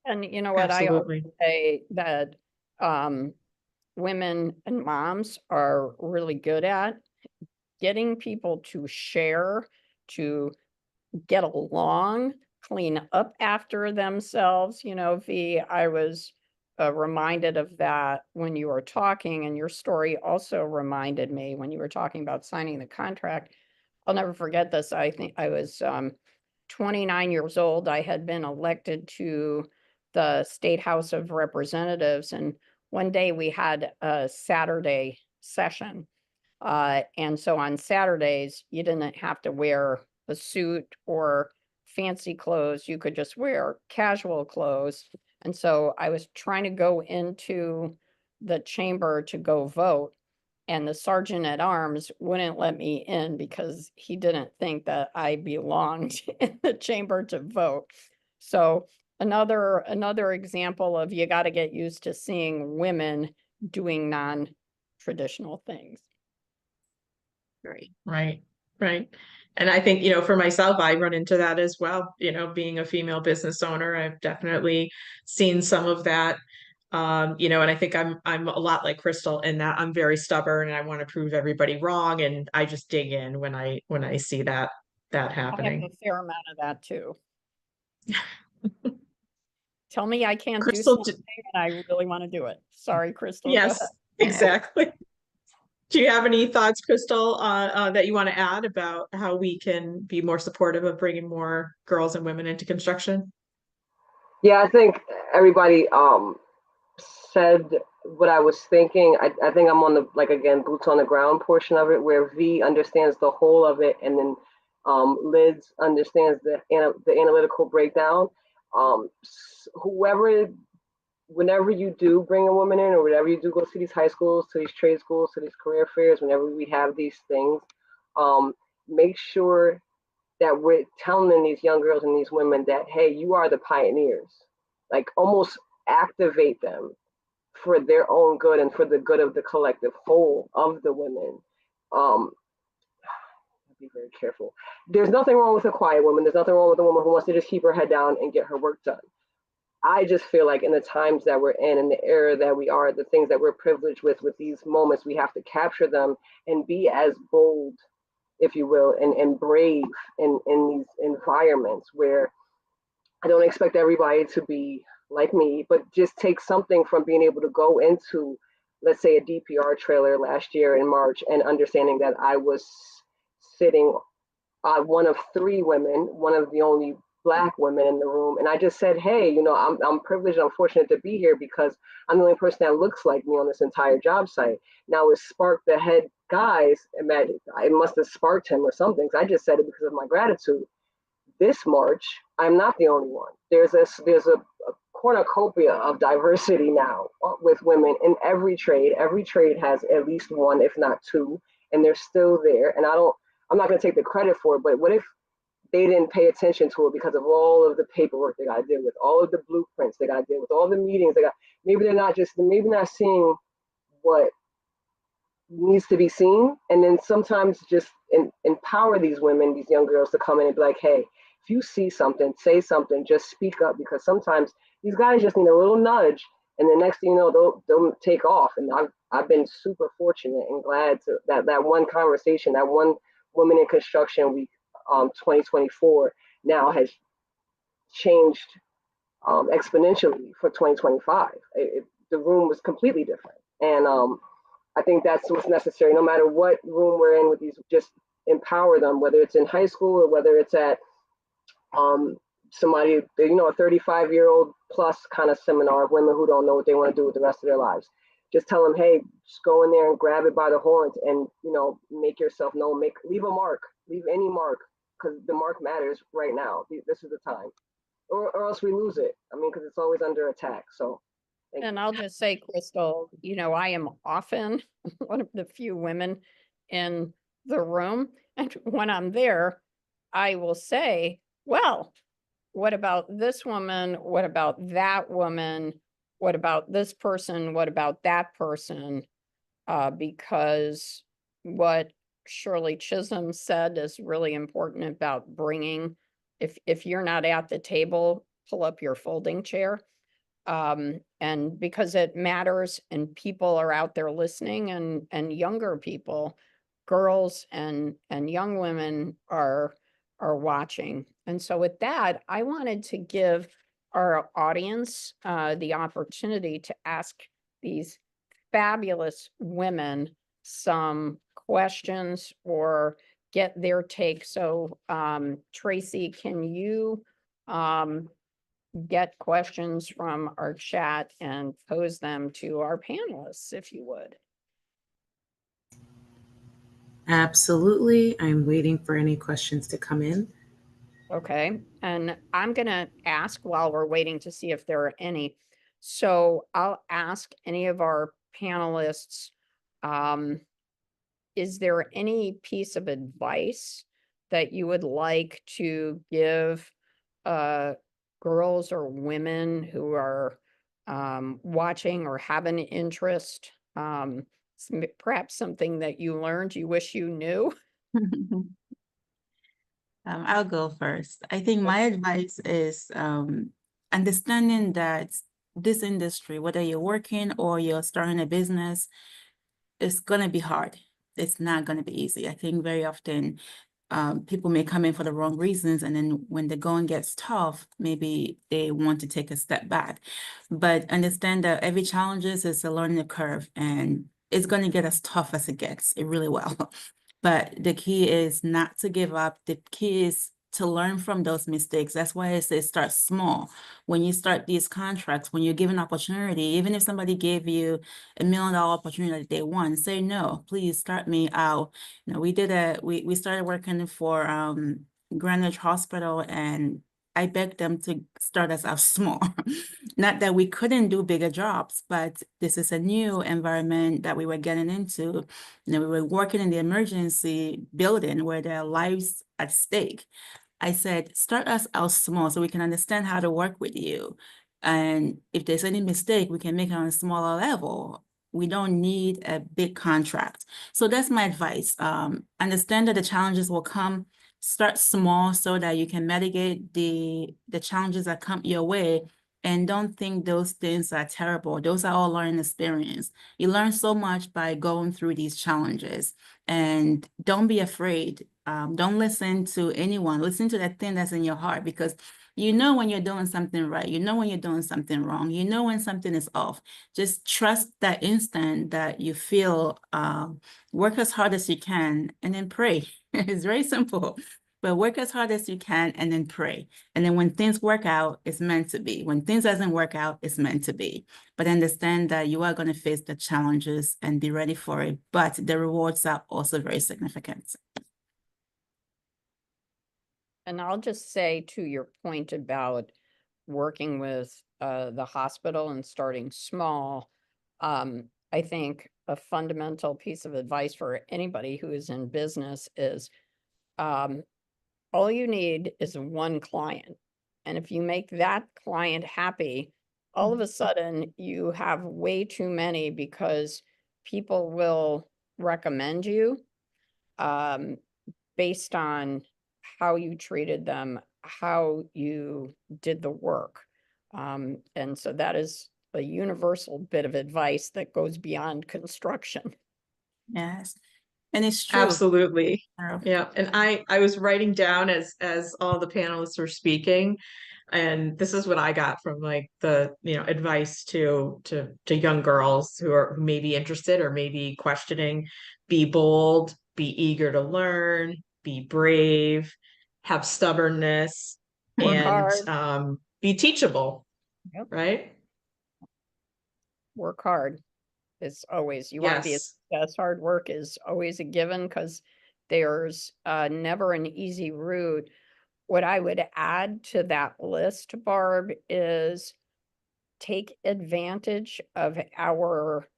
And you know what, I Absolutely. always say that women and moms are really good at getting people to share, to get along, clean up after themselves. You know, V, I was reminded of that when you were talking, and your story also reminded me when you were talking about signing the contract. I'll never forget this. I think I was 29 years old. I had been elected to the State House of Representatives, and one day we had a Saturday session. And so on Saturdays, you didn't have to wear a suit or fancy clothes. You could just wear casual clothes. And so I was trying to go into the chamber to go vote, and the sergeant at arms wouldn't let me in because he didn't think that I belonged in the chamber to vote. So another example of you got to get used to seeing women doing non-traditional things. Right. And I think, you know, for myself, I run into that as well. You know, being a female business owner, I've definitely seen some of that. You know, and I think I'm a lot like Crystal in that I'm very stubborn and I want to prove everybody wrong. And I just dig in when I see that I have happening. a fair amount of that too. Tell me I can't do Crystal, something and I really want to do it. Sorry, Crystal, go yes, ahead. exactly. Do you have any thoughts, Crystal, that you want to add about how we can be more supportive of bringing more girls and women into construction? Yeah, I think everybody said what I was thinking. I think I'm on the, like, again, boots on the ground portion of it, where V understands the whole of it, and then Liz understands the analytical breakdown. Whoever, whenever you do bring a woman in, or whenever you do go to these high schools, to these trade schools, to these career fairs, whenever we have these things, make sure that we're telling these young girls and these women that, hey, you are the pioneers. Like, almost activate them for their own good and for the good of the collective whole of the women. Be very careful. There's nothing wrong with a quiet woman. There's nothing wrong with a woman who wants to just keep her head down and get her work done. I just feel like in the times that we're in the era that we are, the things that we're privileged with these moments, we have to capture them and be as bold, if you will, and brave in these environments where I don't expect everybody to be like me, but just take something from being able to go into, let's say, a DPR trailer last year in March and understanding that I was sitting one of three women, one of the only Black women in the room. And I just said, hey, you know, I'm privileged, I'm fortunate to be here because I'm the only person that looks like me on this entire job site. Now it sparked the head guys, imagine, I must have sparked him or something. I just said it because of my gratitude. This March, I'm not the only one. There's a cornucopia of diversity now with women in every trade. Every trade has at least one, if not two, and they're still there. And I'm not going to take the credit for it, but what if they didn't pay attention to it because of all of the paperwork they got to deal with, all of the blueprints they got to deal with, all the meetings they got? Maybe maybe not seeing what needs to be seen, and then sometimes just empower these women, these young girls, to come in and be like, hey, if you see something, say something, just speak up, because sometimes these guys just need a little nudge, and the next thing you know, they'll take off. And I've been super fortunate and glad to that one conversation, that one Women in Construction Week 2024 now has changed exponentially for 2025. The room was completely different, and I think that's what's necessary. No matter what room we're in with these, just empower them, whether it's in high school or whether it's at somebody, you know, a 35-year-old plus kind of seminar of women who don't know what they want to do with the rest of their lives. Just tell them, hey, just go in there and grab it by the horns and, you know, make yourself known, leave a mark, leave any mark, because the mark matters right now. This is the time, or else we lose it. I mean, because it's always under attack. So. And I'll just say, Crystal, you know, I am often one of the few women in the room. And when I'm there, I will say, well, what about this woman? What about that woman? What about this person? What about that person? Because what Shirley Chisholm said is really important about bringing, if you're not at the table, pull up your folding chair. And because it matters and people are out there listening, and younger people, girls and young women are watching. And so with that, I wanted to give our audience the opportunity to ask these fabulous women some questions or get their take. So Tracy, can you get questions from our chat and pose them to our panelists, if you would? Absolutely. I'm waiting for any questions to come in. Okay, and I'm gonna ask while we're waiting to see if there are any. So I'll ask any of our panelists, is there any piece of advice that you would like to give girls or women who are watching or have an interest? Perhaps something that you learned you wish you knew? I'll go first. I think my advice is understanding that this industry, whether you're working or you're starting a business, it's going to be hard. It's not going to be easy. I think very often people may come in for the wrong reasons, and then when the going gets tough, maybe they want to take a step back. But understand that every challenge is a learning curve, and it's going to get as tough as it gets. It really will. But the key is not to give up. The key is to learn from those mistakes. That's why I say start small. When you start these contracts, when you're given opportunity, even if somebody gave you $1 million opportunity day one, say no, please start me out. You know, we started working for Greenwich Hospital, and I begged them to start us out small. Not that we couldn't do bigger jobs, but this is a new environment that we were getting into. You know, we were working in the emergency building where there are lives at stake. I said, start us out small so we can understand how to work with you. And if there's any mistake, we can make it on a smaller level. We don't need a big contract. So that's my advice. Understand that the challenges will come. Start small so that you can mitigate the challenges that come your way. And don't think those things are terrible. Those are all learning experience. You learn so much by going through these challenges. And don't be afraid. Don't listen to anyone. Listen to that thing that's in your heart, because you know when you're doing something right. You know when you're doing something wrong. You know when something is off. Just trust that instant that you feel. Work as hard as you can and then pray. It's very simple. But work as hard as you can and then pray. And then when things work out, it's meant to be. When things doesn't work out, it's meant to be. But understand that you are going to face the challenges and be ready for it. But the rewards are also very significant. And I'll just say to your point about working with the hospital and starting small, I think a fundamental piece of advice for anybody who is in business is all you need is one client. And if you make that client happy, all of a sudden you have way too many, because people will recommend you based on how you treated them, how you did the work. And so that is a universal bit of advice that goes beyond construction. Yes. And it's true. Absolutely. Carol. Yeah. And I was writing down as all the panelists were speaking, and this is what I got from like the, advice to young girls who may be interested or maybe questioning: be bold, be eager to learn, be brave, have stubbornness, Work and hard. be teachable. Yep. Right? Work hard is always, you want to be a Yes. success. Hard work is always a given, because there's never an easy route. What I would add to that list, Barb, is take advantage of our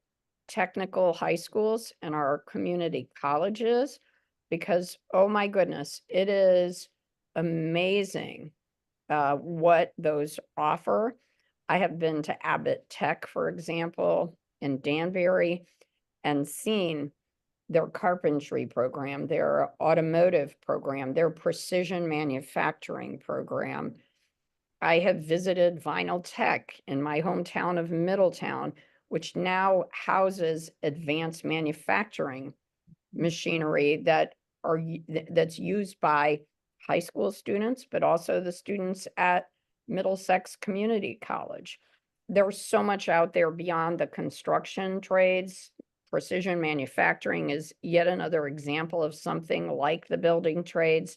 technical high schools and our community colleges, because, oh my goodness, it is amazing what those offer. I have been to Abbott Tech, for example, in Danbury, and seen their carpentry program, their automotive program, their precision manufacturing program. I have visited Vinyl Tech in my hometown of Middletown, which now houses advanced manufacturing machinery that's used by high school students, but also the students at Middlesex Community College. There's so much out there beyond the construction trades. Precision manufacturing is yet another example of something like the building trades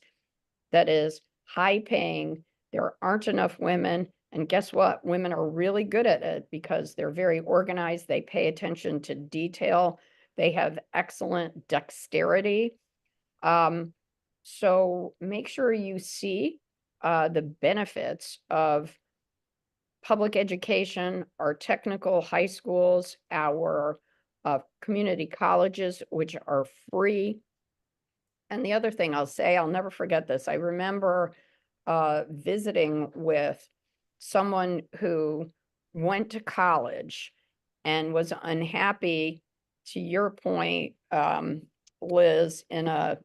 that is high paying. There aren't enough women. And guess what? Women are really good at it because they're very organized. They pay attention to detail. They have excellent dexterity. So make sure you see the benefits of public education, our technical high schools, our community colleges, which are free. And the other thing I'll say, I'll never forget this. I remember visiting with someone who went to college and was unhappy, to your point, Liz, in a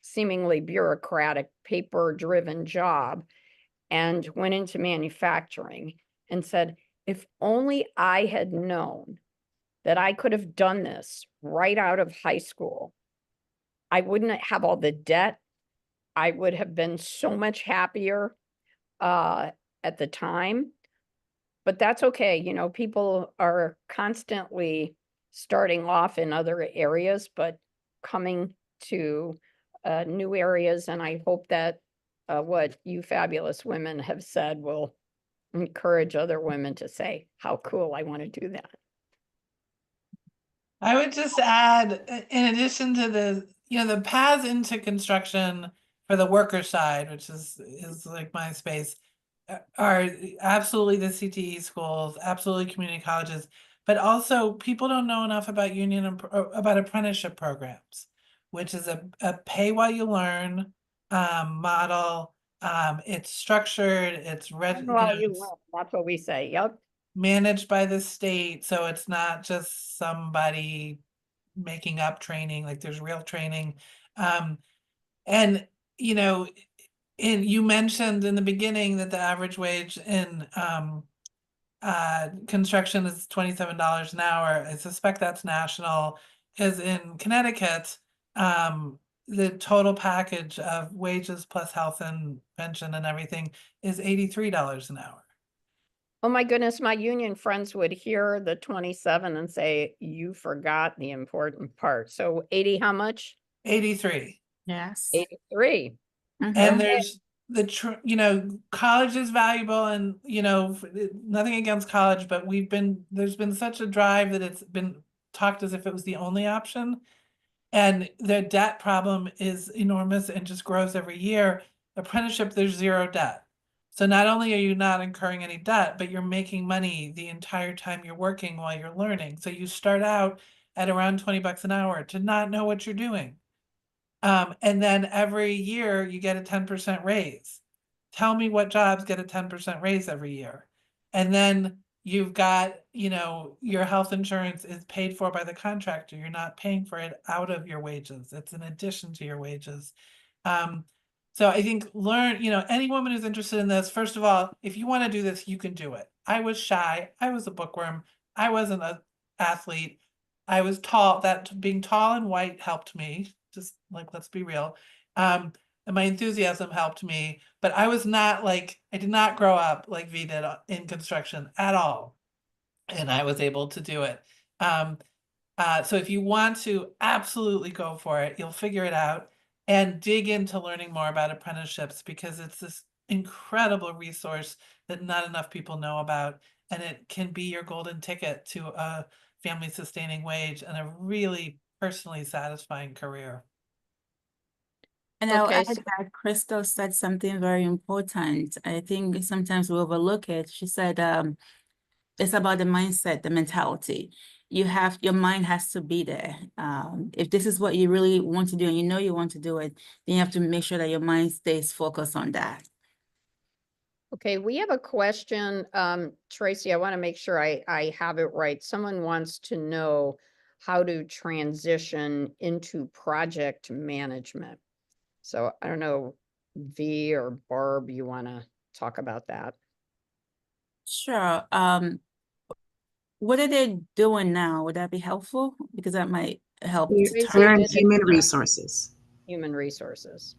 seemingly bureaucratic, paper-driven job, and went into manufacturing and said, if only I had known that I could have done this right out of high school, I wouldn't have all the debt. I would have been so much happier at the time. But that's okay. You know, people are constantly starting off in other areas, but coming to new areas. And I hope that what you fabulous women have said will encourage other women to say, how cool, I want to do that. I would just add, in addition to the paths into construction for the worker side, which is like my space, are absolutely the CTE schools, absolutely community colleges, but also people don't know enough about about apprenticeship programs, which is a pay while you learn model. It's structured, it's That's what we say. Yep. managed by the state, so it's not just somebody making up training, like there's real training. And you mentioned in the beginning that the average wage in construction is $27 an hour. I suspect that's national. Is in Connecticut, the total package of wages plus health and pension and everything is $83 an hour. Oh my goodness, my union friends would hear the 27 and say, you forgot the important part. So 80, how much? 83. Yes. 83. Mhm. And there's college is valuable, and nothing against college, but there's been such a drive that it's been talked as if it was the only option. And the debt problem is enormous and just grows every year. Apprenticeship, there's zero debt. So not only are you not incurring any debt, but you're making money the entire time you're working while you're learning. So you start out at around 20 bucks an hour to not know what you're doing. And then every year you get a 10% raise. Tell me what jobs get a 10% raise every year. And then you've got, your health insurance is paid for by the contractor. You're not paying for it out of your wages. It's in addition to your wages. So I think any woman who's interested in this, first of all, if you want to do this, you can do it. I was shy. I was a bookworm. I wasn't an athlete. I was tall. That being tall and white helped me. Just like, let's be real. And my enthusiasm helped me, but I did not grow up like V did in construction at all. And I was able to do it. So if you want to, absolutely go for it. You'll figure it out and dig into learning more about apprenticeships, because it's this incredible resource that not enough people know about. And it can be your golden ticket to a family sustaining wage and a really personally satisfying career. And I'll Okay, add that Crystal said something very important. I think sometimes we overlook it. She said, it's about the mindset, the mentality. Your mind has to be there. If this is what you really want to do and you want to do it, then you have to make sure that your mind stays focused on that. Okay, we have a question. Tracy, I want to make sure I have it right. Someone wants to know how to transition into project management. So I don't know, V or Barb, you want to talk about that? Sure. What are they doing now? Would that be helpful? Because that might help to Tracy We're in did it. human resources. Human resources.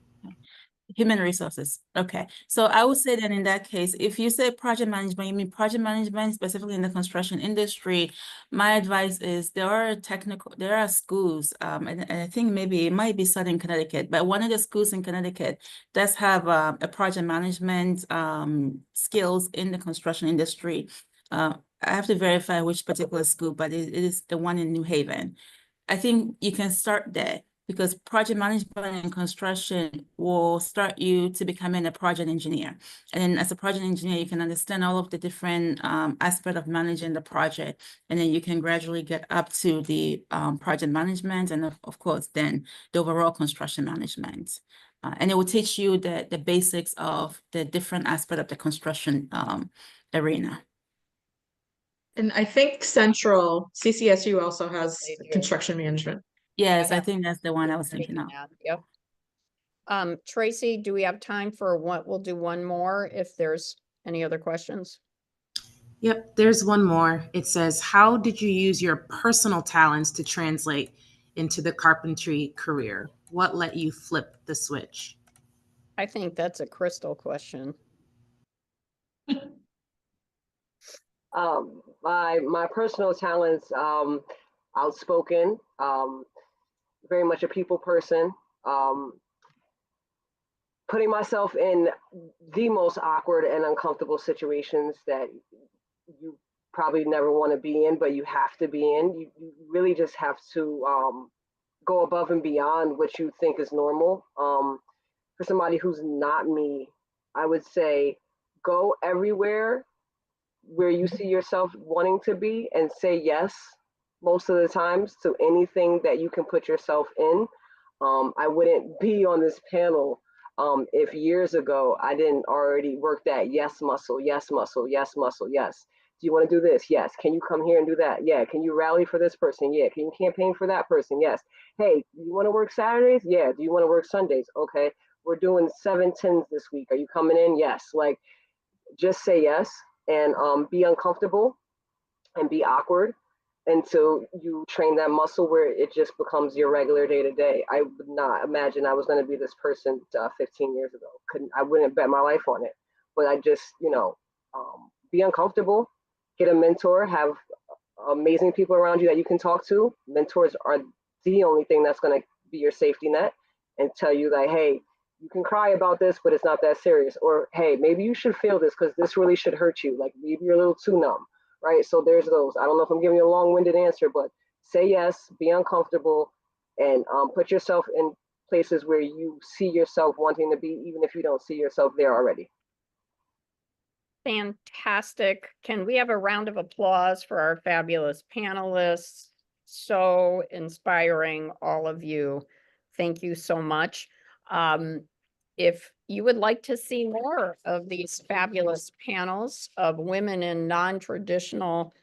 Human resources. Okay. So I would say that in that case, if you say project management, you mean project management specifically in the construction industry. My advice is there are schools, and I think maybe it might be Southern Connecticut, but one of the schools in Connecticut does have a project management skills in the construction industry. I have to verify which particular school, but it is the one in New Haven. I think you can start there, because project management and construction will start you to becoming a project engineer. And then as a project engineer, you can understand all of the different aspects of managing the project. And then you can gradually get up to the project management and of course, then the overall construction management. And it will teach you the basics of the different aspects of the construction arena. And I think Central CCSU also has They do. construction management. Yes, I have- think that's the one I was thinking of. Yep. Tracy, do we have time for what? We'll do one more if there's any other questions. Yep, there's one more. It says, how did you use your personal talents to translate into the carpentry career? What let you flip the switch? I think that's a Crystal question. My personal talents, outspoken, very much a people person, putting myself in the most awkward and uncomfortable situations that you probably never want to be in, but you have to be in. You really just have to go above and beyond what you think is normal. For somebody who's not me, I would say go everywhere where you see yourself wanting to be and say yes most of the times to anything that you can put yourself in. I wouldn't be on this panel if years ago I didn't already work that yes muscle, yes muscle, yes muscle, yes. Do you want to do this? Yes. Can you come here and do that? Yeah. Can you rally for this person? Yeah. Can you campaign for that person? Yes. Hey, you want to work Saturdays? Yeah. Do you want to work Sundays? Okay. We're doing 7 10s this week. Are you coming in? Yes. Like, just say yes and be uncomfortable and be awkward until you train that muscle where it just becomes your regular day to day. I would not imagine I was going to be this person 15 years ago. I wouldn't bet my life on it. But I just, be uncomfortable, get a mentor, have amazing people around you that you can talk to. Mentors are the only thing that's going to be your safety net and tell you that, hey, you can cry about this, but it's not that serious. Or, hey, maybe you should feel this because this really should hurt you. Like maybe you're a little too numb, right? So there's those. I don't know if I'm giving you a long-winded answer, but say yes, be uncomfortable, and put yourself in places where you see yourself wanting to be, even if you don't see yourself there already. Fantastic. Can we have a round of applause for our fabulous panelists? So inspiring, all of you. Thank you so much. If you would like to see more of these fabulous panels of women in non-traditional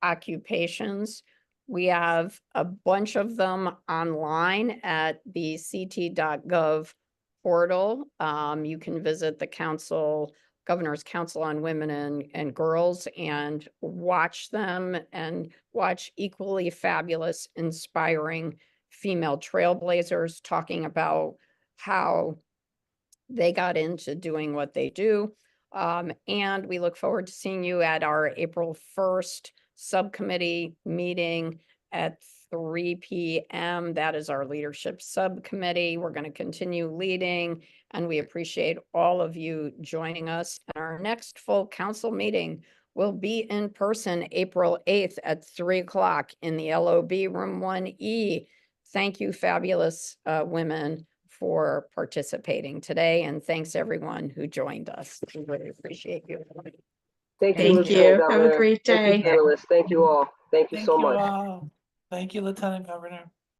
occupations, we have a bunch of them online at the ct.gov portal. You can visit the Governor's Council on Women and Girls and watch them and watch equally fabulous, inspiring female trailblazers talking about how they got into doing what they do. And we look forward to seeing you at our April 1st subcommittee meeting at 3 p.m. That is our leadership subcommittee. We're going to continue leading, and we appreciate all of you joining us. And our next full council meeting will be in person April 8th at 3 o'clock in the LOB room 1E. Thank you, fabulous women, for participating today. And thanks everyone who joined us. We really appreciate you. Thank you. Thank Lieutenant you. Have a Governor. great Thank you, day. panelists. Thank you all. Thank you Thank so you much. all. Thank you, Lieutenant Governor.